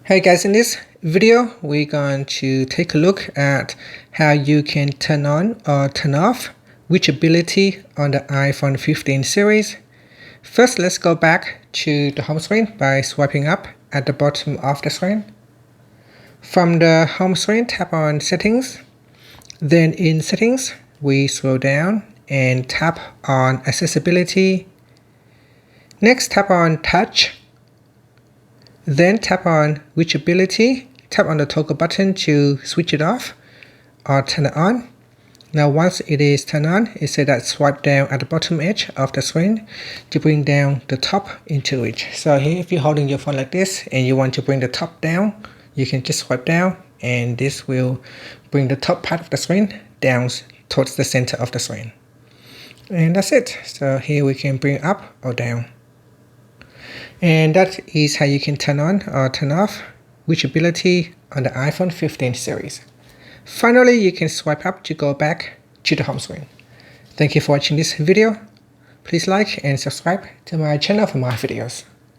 Hey guys, in this video we're going to take a look at how you can turn on or turn off reachability on the iPhone 15 series. First, let's go back to the home screen by swiping up at the bottom of the screen. From the home screen, tap on Settings. Then in Settings, we scroll down and tap on Accessibility. Next, tap on Touch. Then tap on Reachability. Tap on the toggle button to switch it off or turn it on. Now once it is turned on, it says that swipe down at the bottom edge of the screen to bring down the top into reach. So here, if you're holding your phone like this and you want to bring the top down, you can just swipe down and this will bring the top part of the screen down towards the center of the screen. And that's it. So here we can bring up or down. And that is how you can turn on or turn off reachability on the iPhone 15 series. Finally, you can swipe up to go back to the home screen. Thank you for watching this video. Please like and subscribe to my channel for more videos.